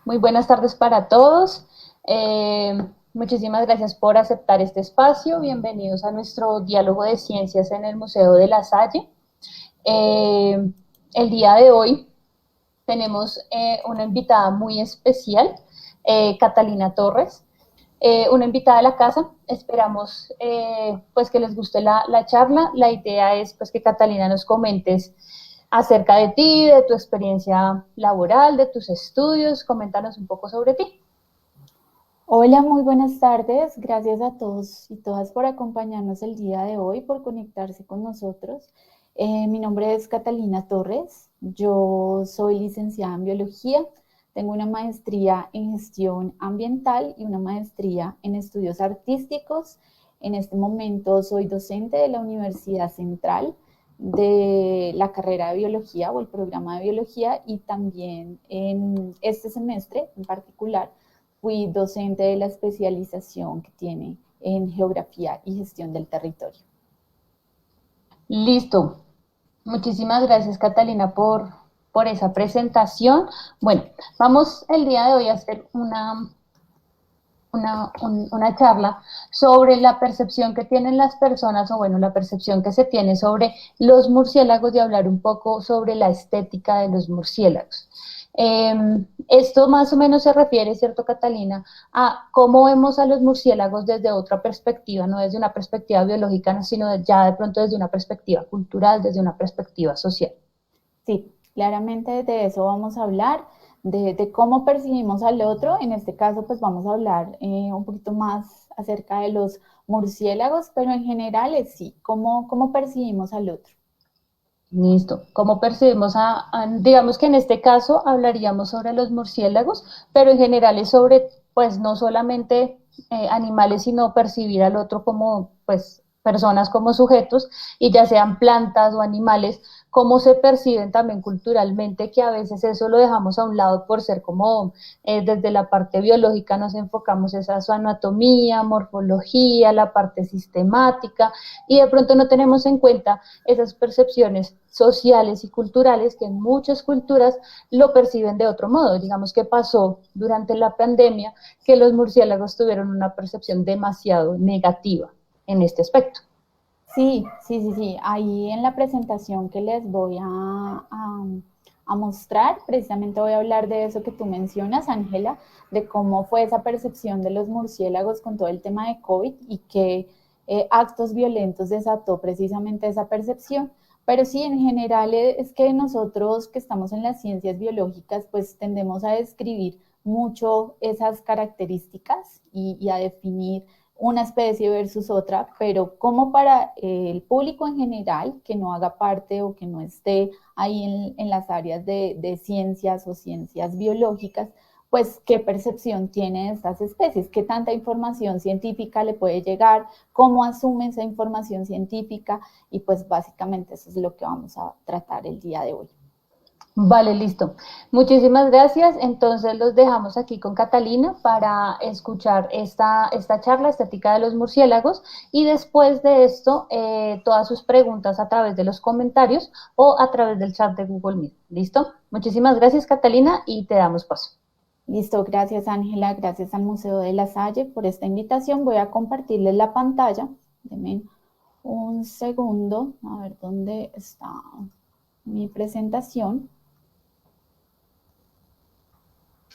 Muy buenas tardes para todos. Muchísimas gracias por aceptar este espacio. Bienvenidos a nuestro diálogo de ciencias en el Museo de la Salle. El día de hoy tenemos una invitada muy especial, Catalina Torres, una invitada de la casa. Esperamos pues que les guste la charla. La idea es pues que Catalina nos comentes acerca de ti, de tu experiencia laboral, de tus estudios. Coméntanos un poco sobre ti. Hola, muy buenas tardes. Gracias a todos y todas por acompañarnos el día de hoy, por conectarse con nosotros. Mi nombre es Catalina Torres. Yo soy licenciada en biología. Tengo una maestría en gestión ambiental y una maestría en estudios artísticos. En este momento soy docente de la Universidad Central de la carrera de biología o el programa de biología, y también en este semestre en particular fui docente de la especialización que tiene en geografía y gestión del territorio. Listo. Muchísimas gracias, Catalina, por esa presentación. Bueno, vamos el día de hoy a hacer una charla sobre la percepción que tienen las personas, o bueno, la percepción que se tiene sobre los murciélagos, y hablar un poco sobre la estética de los murciélagos. Esto más o menos se refiere, ¿cierto, Catalina?, a cómo vemos a los murciélagos desde otra perspectiva, no desde una perspectiva biológica, no, sino ya de pronto desde una perspectiva cultural, desde una perspectiva social. Sí, claramente de eso vamos a hablar, de cómo percibimos al otro. En este caso, pues vamos a hablar un poquito más acerca de los murciélagos, pero en general es sí, cómo percibimos al otro. Listo. ¿Cómo percibimos digamos que en este caso hablaríamos sobre los murciélagos, pero en general es sobre, pues no solamente animales, sino percibir al otro como, pues, personas, como sujetos, y ya sean plantas o animales, cómo se perciben también culturalmente, que a veces eso lo dejamos a un lado por ser como, desde la parte biológica nos enfocamos esa su anatomía, morfología, la parte sistemática, y de pronto no tenemos en cuenta esas percepciones sociales y culturales que en muchas culturas lo perciben de otro modo. Digamos que pasó durante la pandemia que los murciélagos tuvieron una percepción demasiado negativa en este aspecto. Sí. Ahí en la presentación que les voy a mostrar, precisamente voy a hablar de eso que tú mencionas, Ángela, de cómo fue esa percepción de los murciélagos con todo el tema de COVID y qué actos violentos desató precisamente esa percepción. Pero sí, en general es que nosotros que estamos en las ciencias biológicas, pues tendemos a describir mucho esas características y a definir una especie versus otra, pero como para el público en general que no haga parte o que no esté ahí en las áreas de ciencias o ciencias biológicas, pues qué percepción tiene de estas especies, qué tanta información científica le puede llegar, cómo asume esa información científica, y pues básicamente eso es lo que vamos a tratar el día de hoy. Vale, listo. Muchísimas gracias. Entonces los dejamos aquí con Catalina para escuchar esta charla estética de los murciélagos, y después de esto todas sus preguntas a través de los comentarios o a través del chat de Google Meet. ¿Listo? Muchísimas gracias, Catalina, y te damos paso. Listo, gracias Ángela, gracias al Museo de la Salle por esta invitación. Voy a compartirles la pantalla. Denme un segundo, a ver dónde está mi presentación.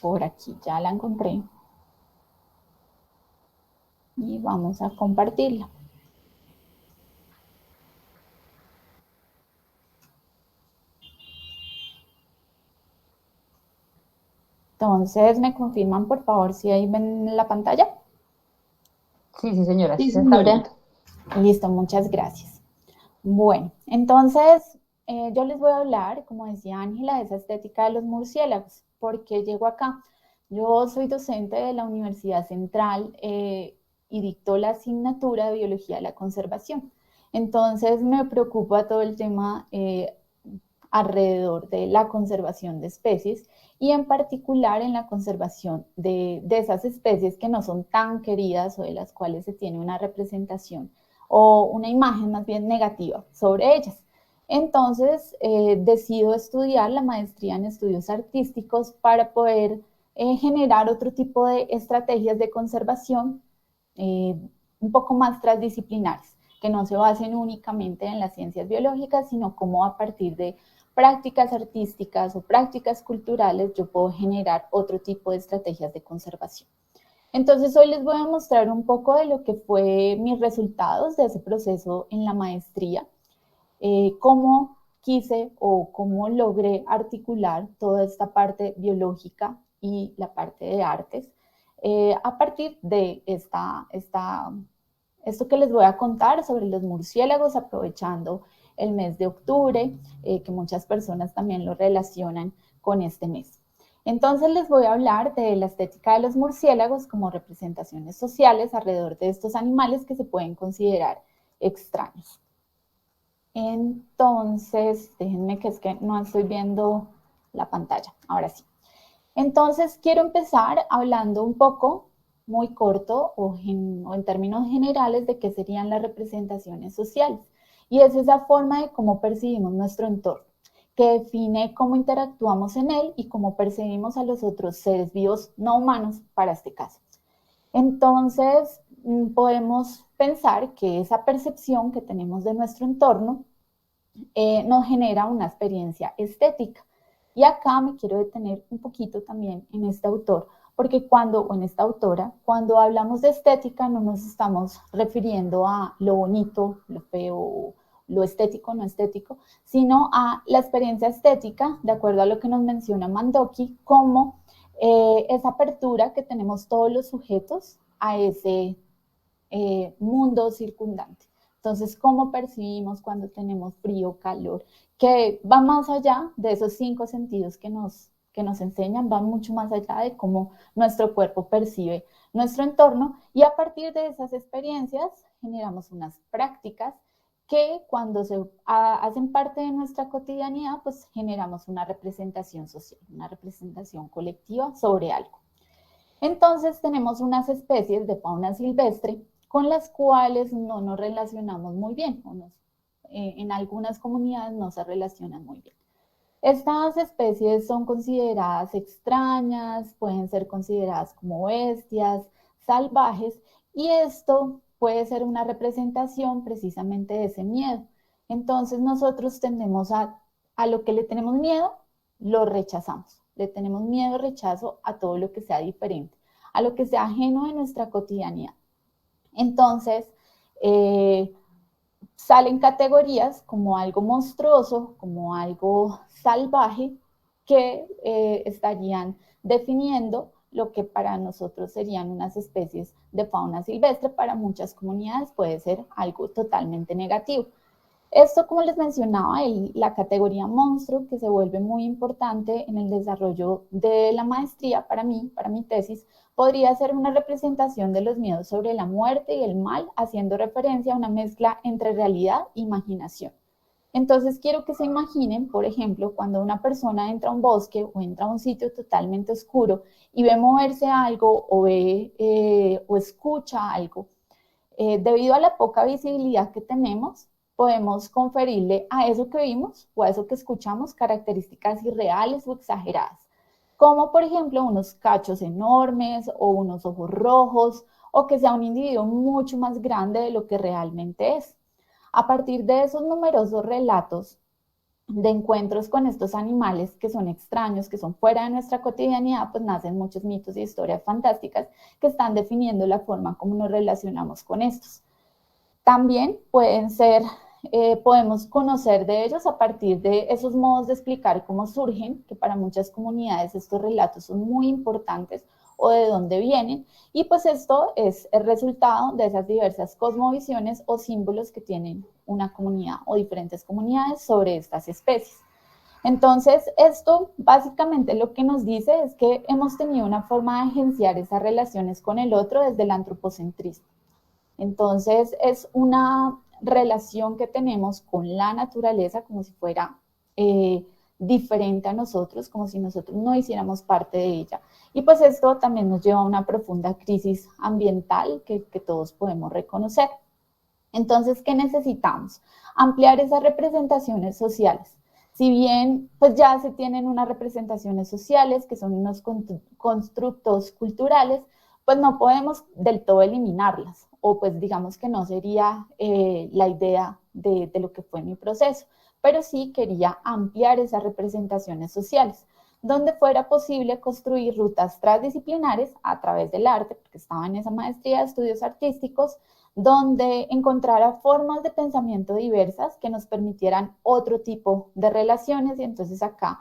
Por aquí ya la encontré y vamos a compartirla. Entonces, ¿me confirman por favor si ahí ven la pantalla? Sí, sí, señora, sí Sí, se está señora. viendo. Listo, muchas gracias. Bueno, entonces yo les voy a hablar, como decía Ángela, de esa estética de los murciélagos. ¿Por qué llego acá? Yo soy docente de la Universidad Central y dicto la asignatura de Biología de la Conservación. Entonces me preocupa todo el tema alrededor de la conservación de especies, y en particular en la conservación de esas especies que no son tan queridas o de las cuales se tiene una representación o una imagen más bien negativa sobre ellas. Entonces, decido estudiar la maestría en estudios artísticos para poder generar otro tipo de estrategias de conservación un poco más transdisciplinares, que no se basen únicamente en las ciencias biológicas, sino cómo a partir de prácticas artísticas o prácticas culturales yo puedo generar otro tipo de estrategias de conservación. Entonces hoy les voy a mostrar un poco de lo que fue mis resultados de ese proceso en la maestría, cómo quise o cómo logré articular toda esta parte biológica y la parte de artes a partir de esto que les voy a contar sobre los murciélagos, aprovechando el mes de octubre, que muchas personas también lo relacionan con este mes. Entonces les voy a hablar de la estética de los murciélagos como representaciones sociales alrededor de estos animales que se pueden considerar extraños. Entonces, déjenme que es que no estoy viendo la pantalla, ahora sí. Entonces, quiero empezar hablando un poco, muy corto o en términos generales, de qué serían las representaciones sociales. Y es esa forma de cómo percibimos nuestro entorno, que define cómo interactuamos en él y cómo percibimos a los otros seres vivos no humanos para este caso. Entonces, podemos pensar que esa percepción que tenemos de nuestro entorno nos genera una experiencia estética. Y acá me quiero detener un poquito también en este autor, porque o en esta autora, cuando hablamos de estética no nos estamos refiriendo a lo bonito, lo feo, lo estético, no estético, sino a la experiencia estética, de acuerdo a lo que nos menciona Mandoki, como esa apertura que tenemos todos los sujetos a ese mundo circundante. Entonces, ¿cómo percibimos cuando tenemos frío, calor? Que va más allá de esos 5 sentidos que nos enseñan, va mucho más allá de cómo nuestro cuerpo percibe nuestro entorno y a partir de esas experiencias generamos unas prácticas que cuando se hacen parte de nuestra cotidianidad, pues generamos una representación social, una representación colectiva sobre algo. Entonces tenemos unas especies de fauna silvestre con las cuales no nos relacionamos muy bien, en algunas comunidades no se relacionan muy bien. Estas especies son consideradas extrañas, pueden ser consideradas como bestias, salvajes, y esto puede ser una representación precisamente de ese miedo. Entonces nosotros tendemos a lo que le tenemos miedo, lo rechazamos. Le tenemos miedo, rechazo a todo lo que sea diferente, a lo que sea ajeno de nuestra cotidianidad. Entonces, salen categorías como algo monstruoso, como algo salvaje, que estarían definiendo lo que para nosotros serían unas especies de fauna silvestre, para muchas comunidades puede ser algo totalmente negativo. Esto, como les mencionaba, la categoría monstruo, que se vuelve muy importante en el desarrollo de la maestría para mí, para mi tesis, podría ser una representación de los miedos sobre la muerte y el mal, haciendo referencia a una mezcla entre realidad e imaginación. Entonces quiero que se imaginen, por ejemplo, cuando una persona entra a un bosque o entra a un sitio totalmente oscuro y ve moverse algo o ve o escucha algo. Debido a la poca visibilidad que tenemos, podemos conferirle a eso que vimos o a eso que escuchamos características irreales o exageradas, como por ejemplo unos cachos enormes o unos ojos rojos, o que sea un individuo mucho más grande de lo que realmente es. A partir de esos numerosos relatos de encuentros con estos animales que son extraños, que son fuera de nuestra cotidianidad, pues nacen muchos mitos y historias fantásticas que están definiendo la forma como nos relacionamos con estos. También podemos conocer de ellos a partir de esos modos de explicar cómo surgen, que para muchas comunidades estos relatos son muy importantes, o de dónde vienen, y pues esto es el resultado de esas diversas cosmovisiones o símbolos que tienen una comunidad o diferentes comunidades sobre estas especies. Entonces, esto básicamente lo que nos dice es que hemos tenido una forma de agenciar esas relaciones con el otro desde el antropocentrismo. Entonces, es una relación que tenemos con la naturaleza como si fuera diferente a nosotros, como si nosotros no hiciéramos parte de ella. Y pues esto también nos lleva a una profunda crisis ambiental que todos podemos reconocer. Entonces, ¿qué necesitamos? Ampliar esas representaciones sociales. Si bien pues ya se tienen unas representaciones sociales que son unos constructos culturales, pues no podemos del todo eliminarlas, o pues digamos que no sería la idea de lo que fue mi proceso, pero sí quería ampliar esas representaciones sociales, donde fuera posible construir rutas transdisciplinares a través del arte, porque estaba en esa maestría de estudios artísticos, donde encontrara formas de pensamiento diversas que nos permitieran otro tipo de relaciones. Y entonces acá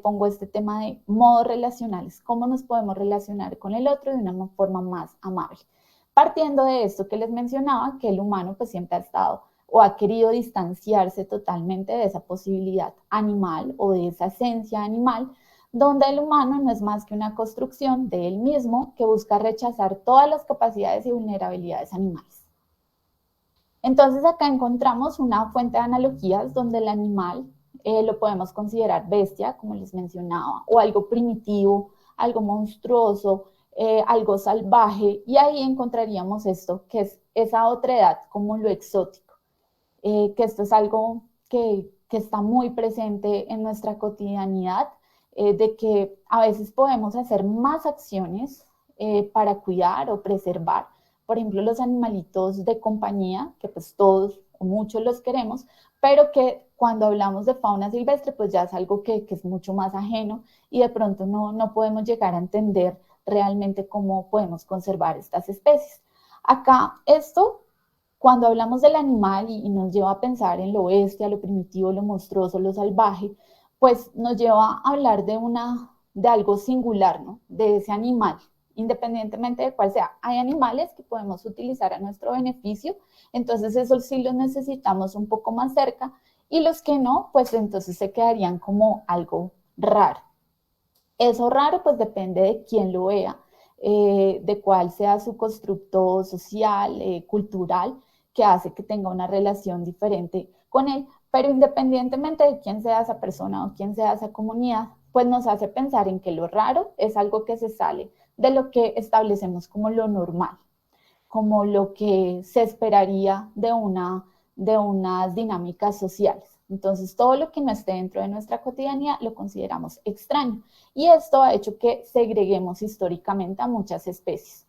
pongo este tema de modos relacionales, cómo nos podemos relacionar con el otro de una forma más amable. Partiendo de esto que les mencionaba, que el humano pues siempre ha estado o ha querido distanciarse totalmente de esa posibilidad animal o de esa esencia animal, donde el humano no es más que una construcción de él mismo que busca rechazar todas las capacidades y vulnerabilidades animales. Entonces acá encontramos una fuente de analogías donde el animal lo podemos considerar bestia, como les mencionaba, o algo primitivo, algo monstruoso, algo salvaje, y ahí encontraríamos esto, que es esa otra edad, como lo exótico, que esto es algo que está muy presente en nuestra cotidianidad, de que a veces podemos hacer más acciones para cuidar o preservar, por ejemplo, los animalitos de compañía, que pues todos o muchos los queremos, pero que cuando hablamos de fauna silvestre, pues ya es algo que es mucho más ajeno y de pronto no podemos llegar a entender realmente cómo podemos conservar estas especies. Acá esto, cuando hablamos del animal y nos lleva a pensar en lo bestia, lo primitivo, lo monstruoso, lo salvaje, pues nos lleva a hablar de algo singular, ¿no? De ese animal, independientemente de cuál sea. Hay animales que podemos utilizar a nuestro beneficio, entonces esos sí los necesitamos un poco más cerca, y los que no, pues entonces se quedarían como algo raro. Eso raro pues depende de quién lo vea, de cuál sea su constructo social, cultural, que hace que tenga una relación diferente con él, pero independientemente de quién sea esa persona o quién sea esa comunidad, pues nos hace pensar en que lo raro es algo que se sale de lo que establecemos como lo normal, como lo que se esperaría de unas dinámicas sociales. Entonces, todo lo que no esté dentro de nuestra cotidianidad lo consideramos extraño. Y esto ha hecho que segreguemos históricamente a muchas especies.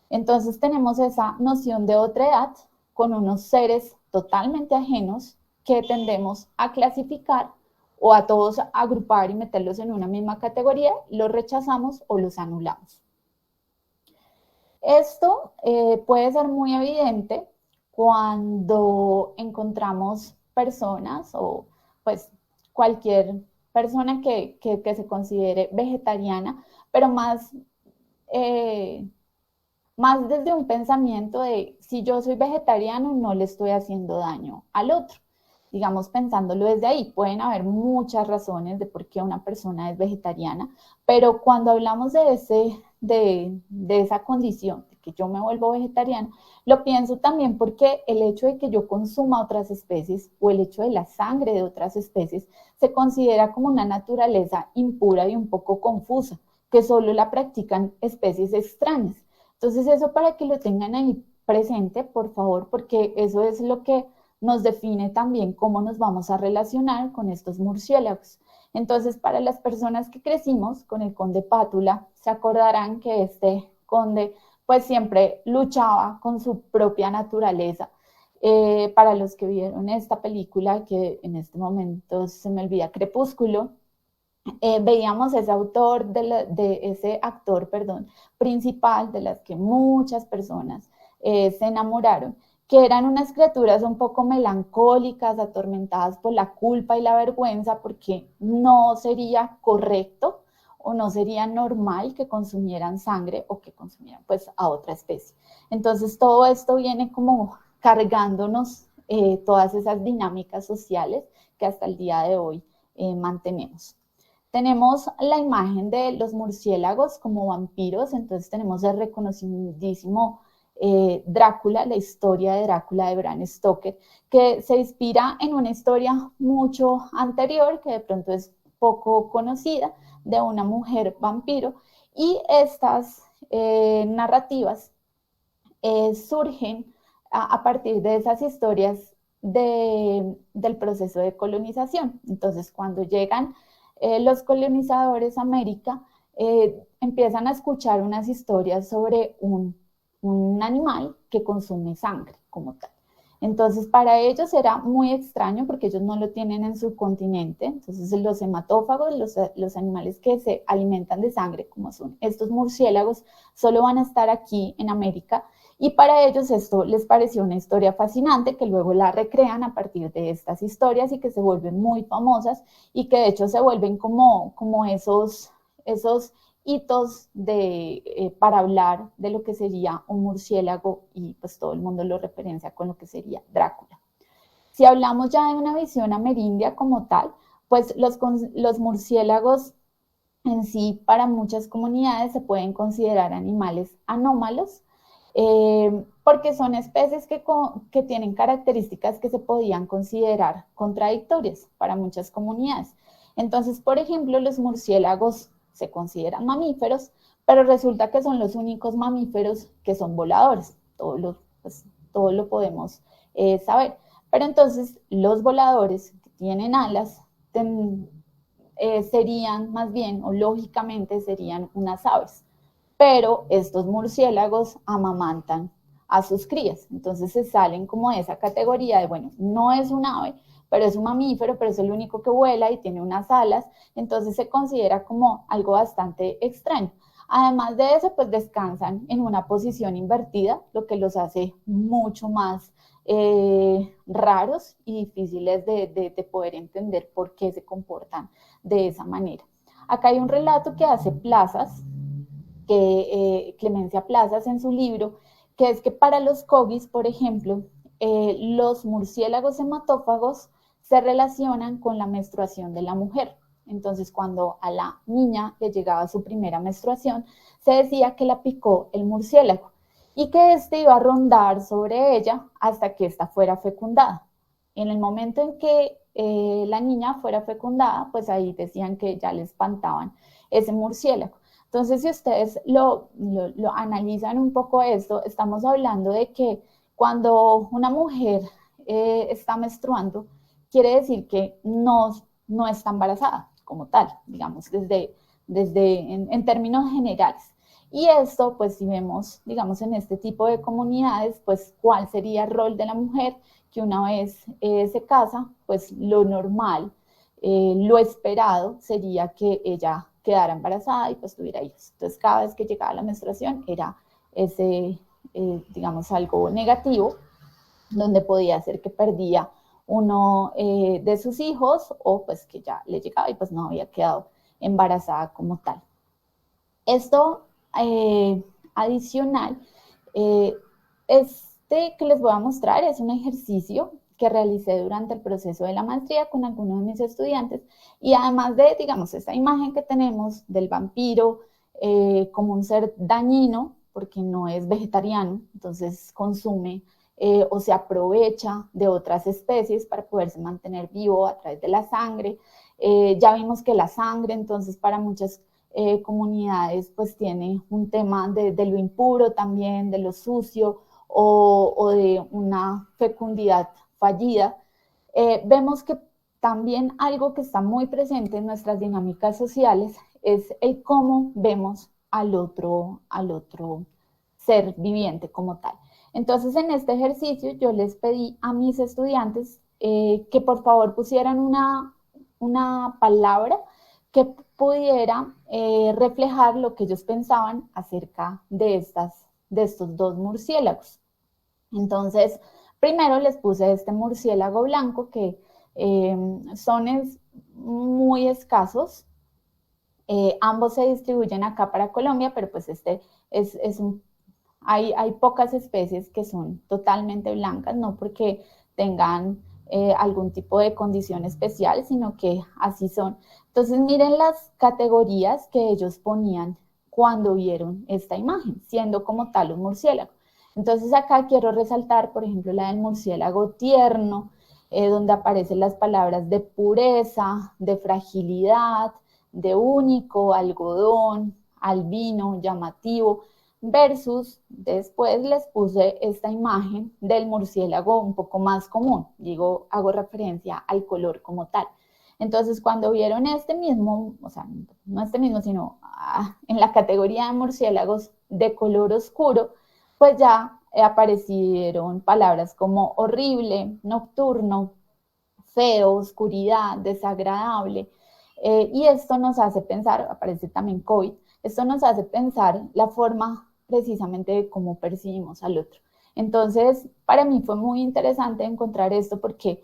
Entonces, tenemos esa noción de otra edad con unos seres totalmente ajenos que tendemos a clasificar o a todos agrupar y meterlos en una misma categoría, los rechazamos o los anulamos. Esto puede ser muy evidente cuando encontramos personas o pues cualquier persona que se considere vegetariana, pero eh, más desde un pensamiento de si yo soy vegetariano no le estoy haciendo daño al otro. Digamos, pensándolo desde ahí, pueden haber muchas razones de por qué una persona es vegetariana, pero cuando hablamos de esa condición, de que yo me vuelvo vegetariana, lo pienso también porque el hecho de que yo consuma otras especies o el hecho de la sangre de otras especies se considera como una naturaleza impura y un poco confusa, que solo la practican especies extrañas. Entonces eso para que lo tengan ahí presente, por favor, porque eso es lo que nos define también cómo nos vamos a relacionar con estos murciélagos. Entonces, para las personas que crecimos con el conde Pátula, se acordarán que este conde pues siempre luchaba con su propia naturaleza. Para los que vieron esta película, que en este momento se me olvida, Crepúsculo, veíamos ese autor, de ese actor, perdón, principal, de las que muchas personas se enamoraron, que eran unas criaturas un poco melancólicas, atormentadas por la culpa y la vergüenza, porque no sería correcto o no sería normal que consumieran sangre o que consumieran pues a otra especie. Entonces todo esto viene como cargándonos todas esas dinámicas sociales que hasta el día de hoy mantenemos. Tenemos la imagen de los murciélagos como vampiros, entonces tenemos el reconocidísimo Drácula, la historia de Drácula de Bram Stoker, que se inspira en una historia mucho anterior, que de pronto es poco conocida, de una mujer vampiro, y estas narrativas surgen a partir de esas historias del proceso de colonización. Entonces, cuando llegan los colonizadores a América, empiezan a escuchar unas historias sobre un animal que consume sangre como tal. Entonces, para ellos era muy extraño porque ellos no lo tienen en su continente. Entonces, los hematófagos, los animales que se alimentan de sangre, como son estos murciélagos, solo van a estar aquí en América. Y para ellos esto les pareció una historia fascinante, que luego la recrean a partir de estas historias y que se vuelven muy famosas y que de hecho se vuelven como esos hitos para hablar de lo que sería un murciélago y pues todo el mundo lo referencia con lo que sería Drácula. Si hablamos ya de una visión amerindia como tal, pues los murciélagos en sí para muchas comunidades se pueden considerar animales anómalos porque son especies que tienen características que se podían considerar contradictorias para muchas comunidades. Entonces, por ejemplo, los murciélagos se consideran mamíferos, pero resulta que son los únicos mamíferos que son voladores. Todo lo podemos saber. Pero entonces, los voladores que tienen alas serían más bien, o lógicamente serían unas aves. Pero estos murciélagos amamantan a sus crías. Entonces se salen como de esa categoría de, bueno, no es un ave, pero es un mamífero, pero es el único que vuela y tiene unas alas. Entonces se considera como algo bastante extraño. Además de eso, pues descansan en una posición invertida, lo que los hace mucho más raros y difíciles de poder entender por qué se comportan de esa manera. Acá hay un relato que hace Plazas, Clemencia Plazas en su libro, que es que para los cogis, por ejemplo, los murciélagos hematófagos se relacionan con la menstruación de la mujer. Entonces, cuando a la niña le llegaba su primera menstruación, se decía que la picó el murciélago y que éste iba a rondar sobre ella hasta que ésta fuera fecundada. En el momento en que la niña fuera fecundada, pues ahí decían que ya le espantaban ese murciélago. Entonces, si ustedes lo analizan un poco esto, estamos hablando de que cuando una mujer está menstruando, quiere decir que no está embarazada como tal, digamos, en términos generales. Y esto, pues si vemos, digamos, en este tipo de comunidades, pues cuál sería el rol de la mujer que una vez se casa, pues lo normal, lo esperado sería que ella quedara embarazada y pues tuviera hijos. Entonces, cada vez que llegaba la menstruación era digamos, algo negativo, donde podía ser que perdía uno de sus hijos o pues que ya le llegaba y pues no había quedado embarazada como tal. Esto adicional, este que les voy a mostrar es un ejercicio que realicé durante el proceso de la maestría con algunos de mis estudiantes y además de, digamos, esta imagen que tenemos del vampiro como un ser dañino, porque no es vegetariano, entonces consume o se aprovecha de otras especies para poderse mantener vivo a través de la sangre. Ya vimos que la sangre, entonces, para muchas comunidades, pues tiene un tema de lo impuro también, de lo sucio o de una fecundidad fallida. Vemos que también algo que está muy presente en nuestras dinámicas sociales es el cómo vemos al otro ser viviente como tal. Entonces, en este ejercicio yo les pedí a mis estudiantes que por favor pusieran una palabra que pudiera reflejar lo que ellos pensaban acerca de estos dos murciélagos. Entonces, primero les puse este murciélago blanco que son muy escasos. Ambos se distribuyen acá para Colombia, pero pues hay pocas especies que son totalmente blancas, no porque tengan algún tipo de condición especial, sino que así son. Entonces miren las categorías que ellos ponían cuando vieron esta imagen, siendo como tal un murciélago. Entonces acá quiero resaltar, por ejemplo, la del murciélago tierno, donde aparecen las palabras de pureza, de fragilidad, de único, algodón, albino, llamativo. versus después les puse esta imagen del murciélago un poco más común, digo, hago referencia al color como tal. Entonces, cuando vieron este mismo, o sea, no este mismo, sino en la categoría de murciélagos de color oscuro, pues ya aparecieron palabras como horrible, nocturno, feo, oscuridad, desagradable. Y esto nos hace pensar, aparece también COVID, esto nos hace pensar la forma precisamente de cómo percibimos al otro. Entonces, para mí fue muy interesante encontrar esto porque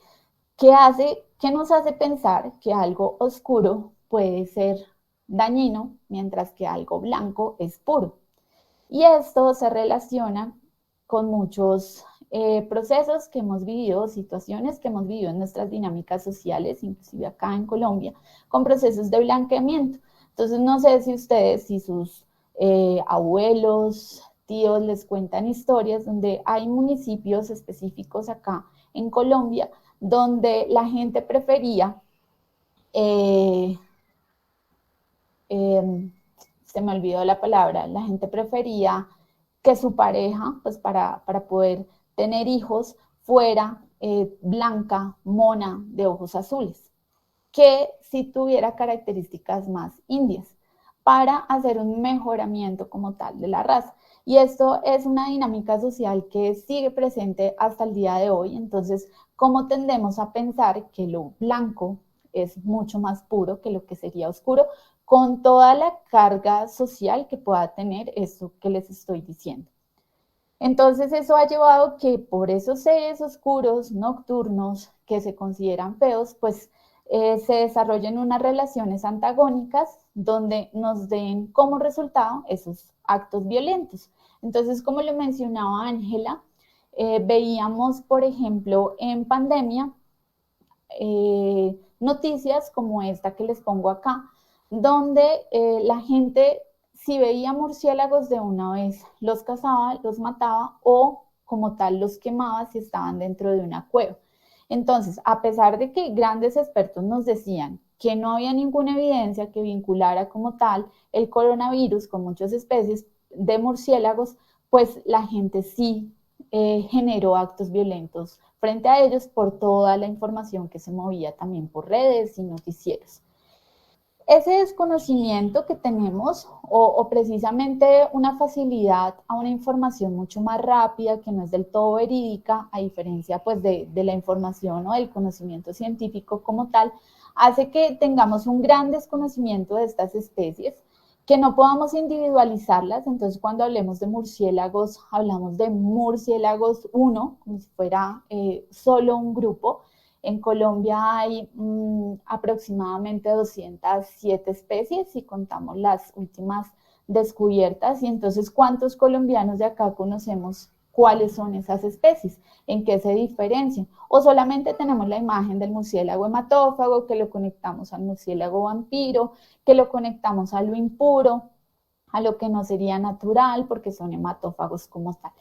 ¿qué nos hace pensar que algo oscuro puede ser dañino, mientras que algo blanco es puro? Y esto se relaciona con muchos procesos que hemos vivido, situaciones que hemos vivido en nuestras dinámicas sociales, inclusive acá en Colombia, con procesos de blanqueamiento. Entonces, no sé si ustedes, si sus abuelos, tíos les cuentan historias donde hay municipios específicos acá en Colombia donde la gente prefería eh, eh, se me olvidó la palabra, la gente prefería que su pareja, pues para poder tener hijos, fuera blanca, mona, de ojos azules, que si tuviera características más indias, para hacer un mejoramiento como tal de la raza. Y esto es una dinámica social que sigue presente hasta el día de hoy. Entonces, ¿cómo tendemos a pensar que lo blanco es mucho más puro que lo que sería oscuro, con toda la carga social que pueda tener eso que les estoy diciendo? Entonces eso ha llevado que por esos seres oscuros, nocturnos, que se consideran feos, pues se desarrollen unas relaciones antagónicas donde nos den como resultado esos actos violentos. Entonces, como lo mencionaba Ángela, veíamos, por ejemplo, en pandemia, noticias como esta que les pongo acá, donde la gente, si veía murciélagos de una vez, los cazaba, los mataba o como tal los quemaba si estaban dentro de una cueva. Entonces, a pesar de que grandes expertos nos decían que no había ninguna evidencia que vinculara como tal el coronavirus con muchas especies de murciélagos, pues la gente sí generó actos violentos frente a ellos por toda la información que se movía también por redes y noticieros. Ese desconocimiento que tenemos o precisamente una facilidad a una información mucho más rápida que no es del todo verídica, a diferencia pues de la información o del conocimiento científico como tal, hace que tengamos un gran desconocimiento de estas especies, que no podamos individualizarlas. Entonces, cuando hablemos de murciélagos, hablamos de murciélagos uno, como si fuera solo un grupo. En Colombia hay aproximadamente 207 especies si contamos las últimas descubiertas. Y entonces, ¿cuántos colombianos de acá conocemos cuáles son esas especies? ¿En qué se diferencian? O solamente tenemos la imagen del murciélago hematófago, que lo conectamos al murciélago vampiro, que lo conectamos a lo impuro, a lo que no sería natural, porque son hematófagos como tal.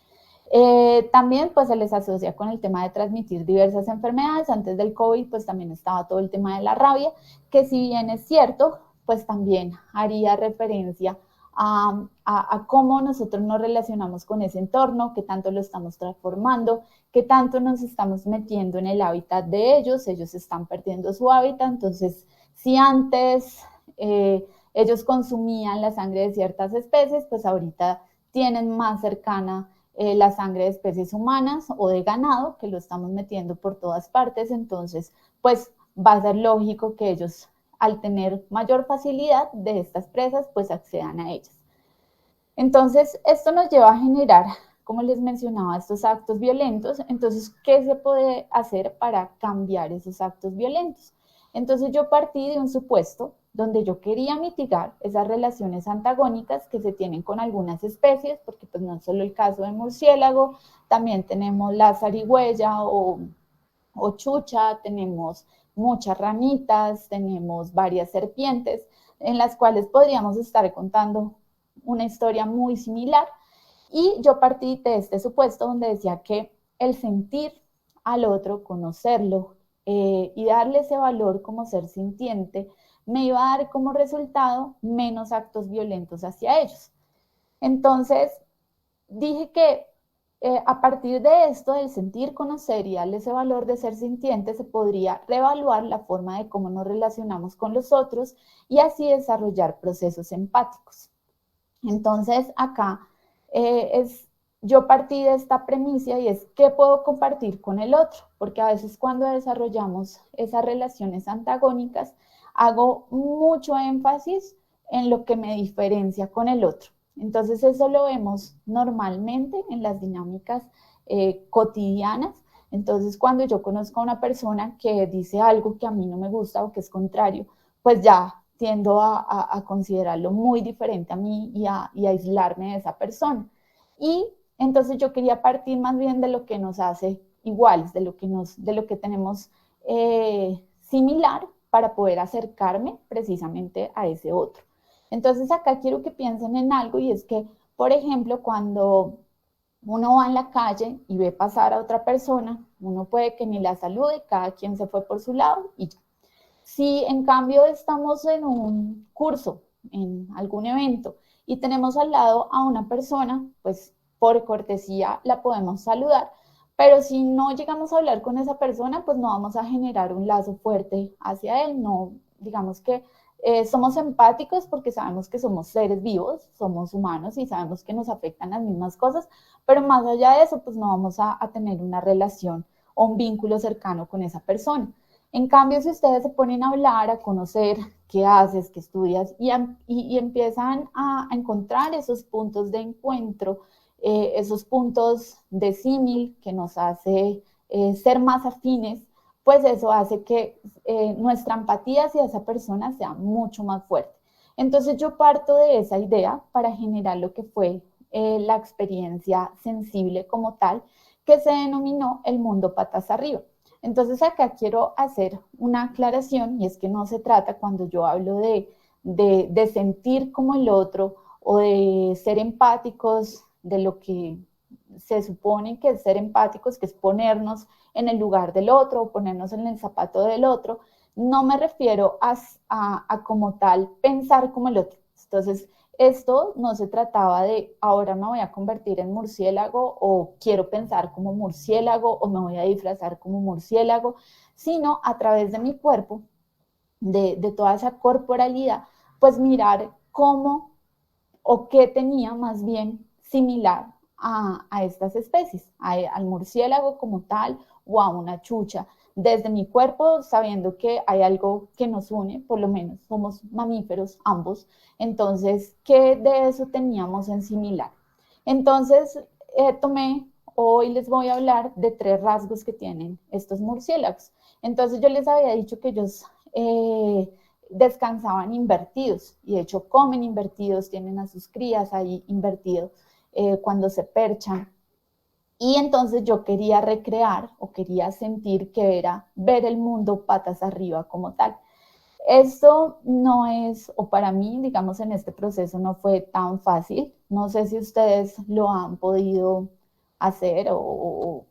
También pues se les asocia con el tema de transmitir diversas enfermedades. Antes del COVID pues también estaba todo el tema de la rabia, que si bien es cierto, pues también haría referencia a cómo nosotros nos relacionamos con ese entorno, qué tanto lo estamos transformando, qué tanto nos estamos metiendo en el hábitat de ellos están perdiendo su hábitat. Entonces, si antes ellos consumían la sangre de ciertas especies, pues ahorita tienen más cercana la sangre de especies humanas o de ganado, que lo estamos metiendo por todas partes. Entonces, pues va a ser lógico que ellos, al tener mayor facilidad de estas presas, pues accedan a ellas. Entonces, esto nos lleva a generar, como les mencionaba, estos actos violentos. Entonces, ¿qué se puede hacer para cambiar esos actos violentos? Entonces, yo partí de un supuesto donde yo quería mitigar esas relaciones antagónicas que se tienen con algunas especies, porque pues no es solo el caso del murciélago, también tenemos la zarigüeya o chucha, tenemos muchas ranitas, tenemos varias serpientes, en las cuales podríamos estar contando una historia muy similar. Y yo partí de este supuesto donde decía que el sentir al otro, conocerlo y darle ese valor como ser sintiente, me iba a dar como resultado menos actos violentos hacia ellos. Entonces, dije que a partir de esto, del sentir, conocer y darle ese valor de ser sintiente, se podría reevaluar la forma de cómo nos relacionamos con los otros y así desarrollar procesos empáticos. Entonces, acá yo partí de esta premisa y es qué puedo compartir con el otro, porque a veces cuando desarrollamos esas relaciones antagónicas, hago mucho énfasis en lo que me diferencia con el otro. Entonces eso lo vemos normalmente en las dinámicas cotidianas. Entonces cuando yo conozco a una persona que dice algo que a mí no me gusta o que es contrario, pues ya tiendo a considerarlo muy diferente a mí y a aislarme de esa persona. Y entonces yo quería partir más bien de lo que nos hace iguales, de lo que tenemos similar para poder acercarme precisamente a ese otro. Entonces acá quiero que piensen en algo y es que, por ejemplo, cuando uno va en la calle y ve pasar a otra persona, uno puede que ni la salude, cada quien se fue por su lado y ya. Si en cambio estamos en un curso, en algún evento, y tenemos al lado a una persona, pues por cortesía la podemos saludar, pero si no llegamos a hablar con esa persona, pues no vamos a generar un lazo fuerte hacia él, no, digamos que somos empáticos porque sabemos que somos seres vivos, somos humanos y sabemos que nos afectan las mismas cosas, pero más allá de eso, pues no vamos a tener una relación o un vínculo cercano con esa persona. En cambio, si ustedes se ponen a hablar, a conocer qué haces, qué estudias y empiezan a encontrar esos puntos de encuentro, esos puntos de símil que nos hace ser más afines, pues eso hace que nuestra empatía hacia esa persona sea mucho más fuerte. Entonces yo parto de esa idea para generar lo que fue la experiencia sensible como tal, que se denominó el mundo patas arriba. Entonces acá quiero hacer una aclaración y es que no se trata cuando yo hablo de sentir como el otro o de ser empáticos, de lo que se supone que es ser empáticos, que es ponernos en el lugar del otro o ponernos en el zapato del otro, no me refiero a como tal pensar como el otro. Entonces, esto no se trataba de ahora me voy a convertir en murciélago o quiero pensar como murciélago o me voy a disfrazar como murciélago, sino a través de mi cuerpo, de toda esa corporalidad, pues mirar cómo o qué tenía más bien similar a estas especies, al murciélago como tal o a una chucha. Desde mi cuerpo, sabiendo que hay algo que nos une, por lo menos somos mamíferos ambos, entonces, ¿qué de eso teníamos en similar? Entonces, tomé, hoy les voy a hablar de 3 rasgos que tienen estos murciélagos. Entonces, yo les había dicho que ellos descansaban invertidos y de hecho comen invertidos, tienen a sus crías ahí invertidos cuando se perchan. Y entonces yo quería recrear o quería sentir que era ver el mundo patas arriba como tal. Esto no es, o para mí, digamos, en este proceso no fue tan fácil. No sé si ustedes lo han podido hacer o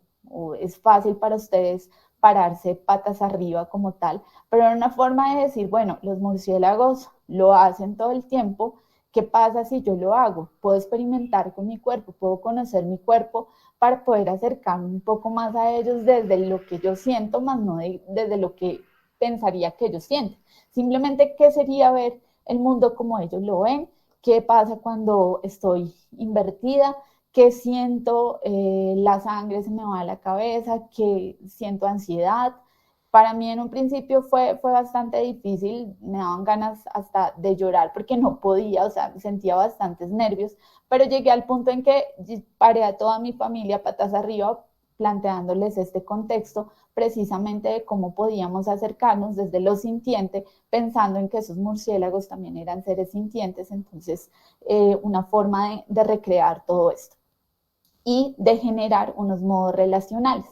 es fácil para ustedes pararse patas arriba como tal, pero era una forma de decir, bueno, los murciélagos lo hacen todo el tiempo, ¿qué pasa si yo lo hago? Puedo experimentar con mi cuerpo, puedo conocer mi cuerpo para poder acercarme un poco más a ellos desde lo que yo siento, más no desde lo que pensaría que ellos sienten. Simplemente, ¿qué sería ver el mundo como ellos lo ven? ¿Qué pasa cuando estoy invertida? ¿Qué siento? La sangre se me va a la cabeza, ¿qué siento ansiedad? Para mí en un principio fue bastante difícil, me daban ganas hasta de llorar porque no podía, o sea, sentía bastantes nervios, pero llegué al punto en que paré a toda mi familia patas arriba planteándoles este contexto precisamente de cómo podíamos acercarnos desde lo sintiente, pensando en que esos murciélagos también eran seres sintientes, entonces una forma de recrear todo esto y de generar unos modos relacionales.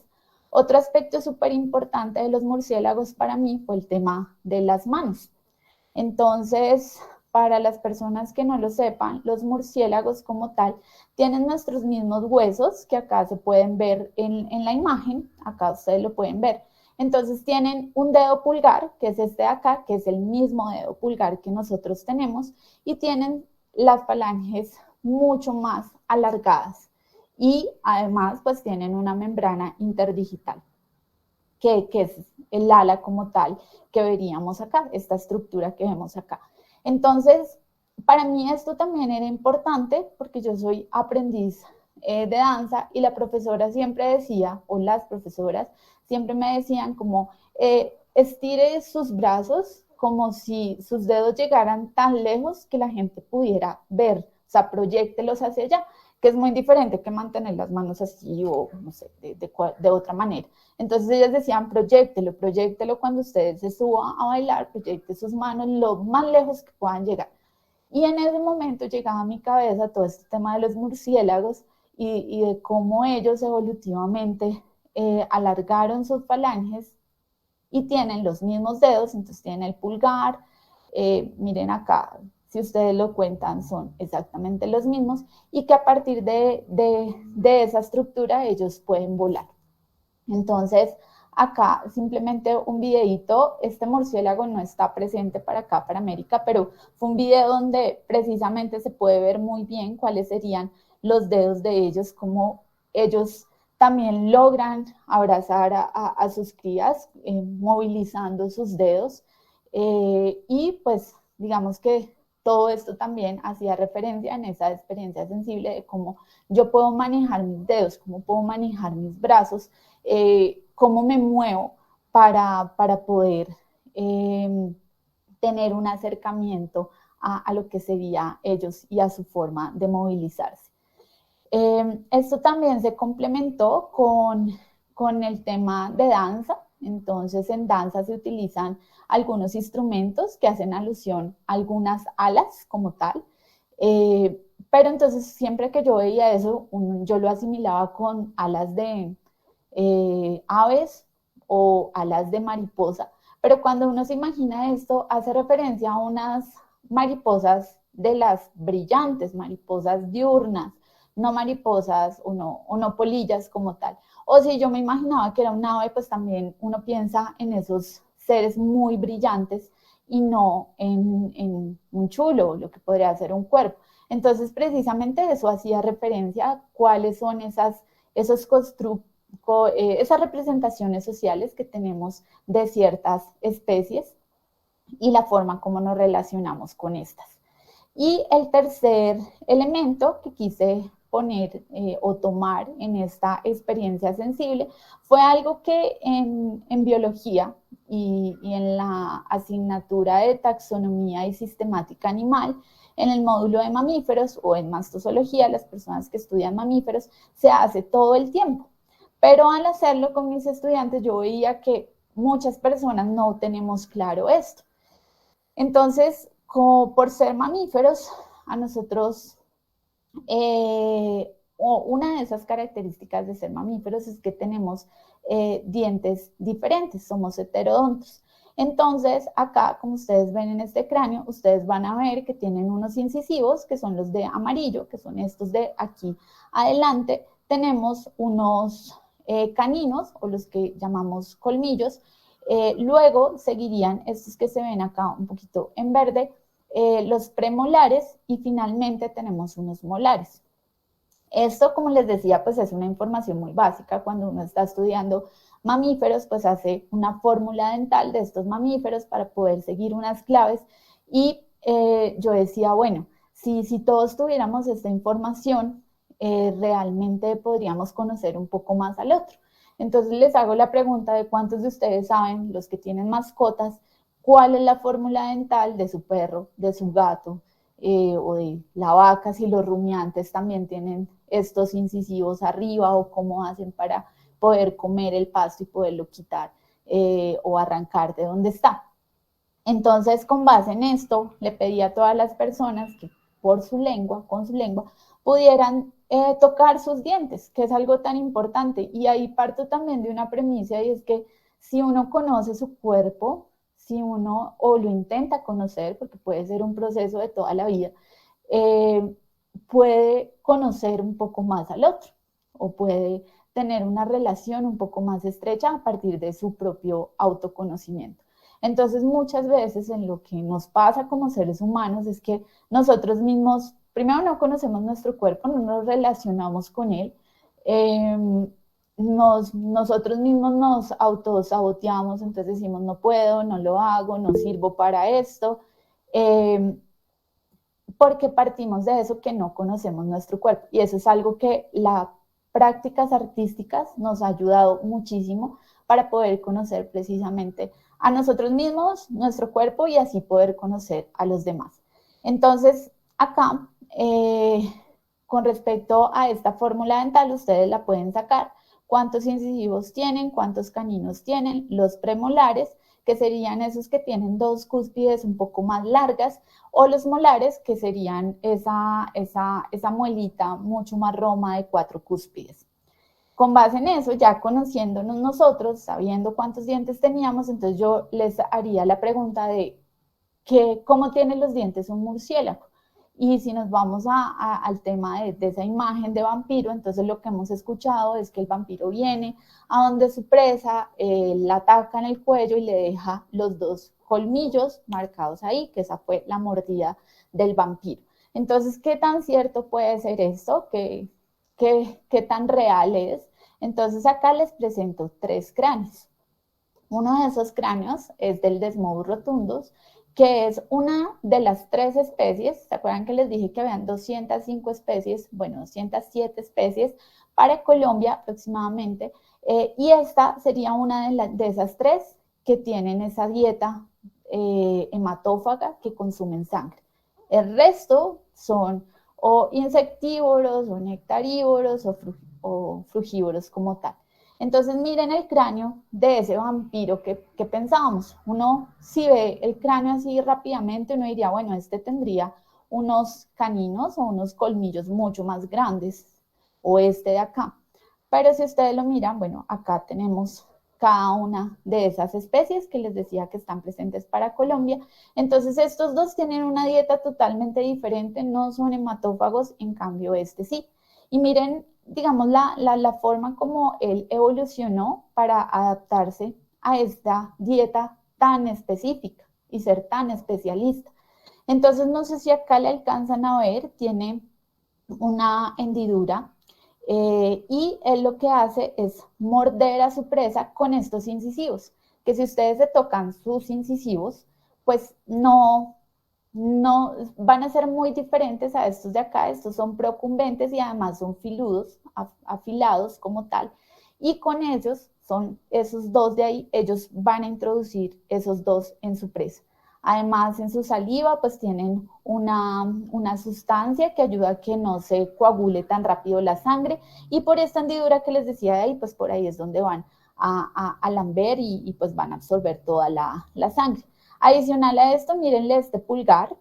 Otro aspecto súper importante de los murciélagos para mí fue el tema de las manos. Entonces, para las personas que no lo sepan, los murciélagos como tal tienen nuestros mismos huesos que acá se pueden ver en la imagen, acá ustedes lo pueden ver. Entonces tienen un dedo pulgar, que es este de acá, que es el mismo dedo pulgar que nosotros tenemos, y tienen las falanges mucho más alargadas. y además pues tienen una membrana interdigital, que es el ala como tal que veríamos acá, esta estructura que vemos acá. Entonces, para mí esto también era importante porque yo soy aprendiz de danza y la profesora siempre decía, o las profesoras siempre me decían como, estire sus brazos como si sus dedos llegaran tan lejos que la gente pudiera ver, o sea, proyectelos hacia allá, que es muy diferente que mantener las manos así o no sé, de otra manera. Entonces ellas decían, proyectelo cuando ustedes se suban a bailar, proyecte sus manos lo más lejos que puedan llegar. Y en ese momento llegaba a mi cabeza todo este tema de los murciélagos y de cómo ellos evolutivamente alargaron sus falanges y tienen los mismos dedos, entonces tienen el pulgar, miren acá, si ustedes lo cuentan, son exactamente los mismos y que a partir de esa estructura ellos pueden volar. Entonces, acá simplemente un videito, este murciélago no está presente para acá, para América, pero fue un video donde precisamente se puede ver muy bien cuáles serían los dedos de ellos, cómo ellos también logran abrazar a sus crías, movilizando sus dedos. Y pues digamos que todo esto también hacía referencia en esa experiencia sensible de cómo yo puedo manejar mis dedos, cómo puedo manejar mis brazos, cómo me muevo para poder tener un acercamiento a lo que sería ellos y a su forma de movilizarse. Esto también se complementó con el tema de danza. Entonces, en danza se utilizan algunos instrumentos que hacen alusión a algunas alas como tal. Pero entonces, siempre que yo veía eso, yo lo asimilaba con alas de aves o alas de mariposa. Pero cuando uno se imagina esto, hace referencia a unas mariposas de las brillantes, mariposas diurnas, no mariposas o no polillas como tal. O si yo me imaginaba que era un ave, pues también uno piensa en esos seres muy brillantes y no en un chulo, lo que podría ser un cuerpo. Entonces, precisamente eso hacía referencia a cuáles son esos esas representaciones sociales que tenemos de ciertas especies y la forma como nos relacionamos con estas. Y el tercer elemento que quise poner o tomar en esta experiencia sensible fue algo que en biología y en la asignatura de taxonomía y sistemática animal, en el módulo de mamíferos o en mastozoología, las personas que estudian mamíferos, se hace todo el tiempo. Pero al hacerlo con mis estudiantes, yo veía que muchas personas no tenemos claro esto. Entonces, como por ser mamíferos, a nosotros, una de esas características de ser mamíferos es que tenemos dientes diferentes, somos heterodontos. Entonces, acá, como ustedes ven en este cráneo, ustedes van a ver que tienen unos incisivos, que son los de amarillo, que son estos de aquí adelante. Tenemos unos caninos, o los que llamamos colmillos. Luego seguirían estos que se ven acá un poquito en verde, los premolares y finalmente tenemos unos molares. Esto, como les decía, pues es una información muy básica. Cuando uno está estudiando mamíferos, pues hace una fórmula dental de estos mamíferos para poder seguir unas claves. Y yo decía, bueno, si todos tuviéramos esta información, realmente podríamos conocer un poco más al otro. Entonces les hago la pregunta de cuántos de ustedes saben, los que tienen mascotas, cuál es la fórmula dental de su perro, de su gato, o de la vaca, si los rumiantes también tienen estos incisivos arriba o cómo hacen para poder comer el pasto y poderlo quitar o arrancar de donde está. Entonces, con base en esto, le pedí a todas las personas que por su lengua, con su lengua, pudieran tocar sus dientes, que es algo tan importante. Y ahí parto también de una premisa y es que si uno conoce su cuerpo, si uno o lo intenta conocer, porque puede ser un proceso de toda la vida, eh, puede conocer un poco más al otro o puede tener una relación un poco más estrecha a partir de su propio autoconocimiento. Entonces, muchas veces en lo que nos pasa como seres humanos es que nosotros mismos, primero no conocemos nuestro cuerpo, no nos relacionamos con él, nosotros mismos nos autosaboteamos, entonces decimos no puedo, no lo hago, no sirvo para esto, porque partimos de eso que no conocemos nuestro cuerpo. Y eso es algo que las prácticas artísticas nos ha ayudado muchísimo para poder conocer precisamente a nosotros mismos, nuestro cuerpo y así poder conocer a los demás. Entonces, acá, con respecto a esta fórmula dental, ustedes la pueden sacar. ¿Cuántos incisivos tienen? ¿Cuántos caninos tienen? Los premolares, que serían esos que tienen dos cúspides un poco más largas, o los molares, que serían esa muelita mucho más roma de 4 cúspides. Con base en eso, ya conociéndonos nosotros, sabiendo cuántos dientes teníamos, entonces yo les haría la pregunta de cómo tiene los dientes un murciélago. Y si nos vamos al tema de esa imagen de vampiro, entonces lo que hemos escuchado es que el vampiro viene a donde su presa, la ataca en el cuello y le deja los dos colmillos marcados ahí, que esa fue la mordida del vampiro. Entonces, ¿qué tan cierto puede ser esto? ¿Qué tan real es? Entonces, acá les presento 3 cráneos. Uno de esos cráneos es del Desmodus rotundus, que es una de las 3 especies. ¿Se acuerdan que les dije que habían 205 especies? Bueno, 207 especies para Colombia aproximadamente. Y esta sería una de esas 3 que tienen esa dieta hematófaga, que consumen sangre. El resto son o insectívoros, o nectarívoros, o frugívoros como tal. Entonces miren el cráneo de ese vampiro que pensábamos. Uno, si ve el cráneo así rápidamente, uno diría, bueno, este tendría unos caninos o unos colmillos mucho más grandes, o este de acá. Pero si ustedes lo miran, bueno, acá tenemos cada una de esas especies que les decía que están presentes para Colombia. Entonces estos dos tienen una dieta totalmente diferente, no son hematófagos, en cambio este sí. Y miren, digamos, la forma como él evolucionó para adaptarse a esta dieta tan específica y ser tan especialista. Entonces, no sé si acá le alcanzan a ver, tiene una hendidura y él lo que hace es morder a su presa con estos incisivos, que si ustedes se tocan sus incisivos, pues no van a ser muy diferentes a estos de acá. Estos son procumbentes y además son filudos, afilados como tal, y con ellos son esos dos de ahí, ellos van a introducir esos dos en su presa. Además, en su saliva pues tienen una sustancia que ayuda a que no se coagule tan rápido la sangre, y por esta hendidura que les decía de ahí, pues por ahí es donde van a lamber y pues van a absorber toda la sangre. Adicional a esto, mírenle este pulgar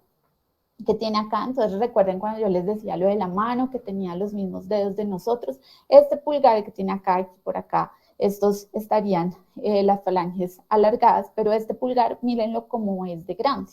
que tiene acá. Entonces recuerden cuando yo les decía lo de la mano, que tenía los mismos dedos de nosotros. Este pulgar que tiene acá y por acá, estos estarían las falanges alargadas, pero este pulgar, mírenlo como es de grande.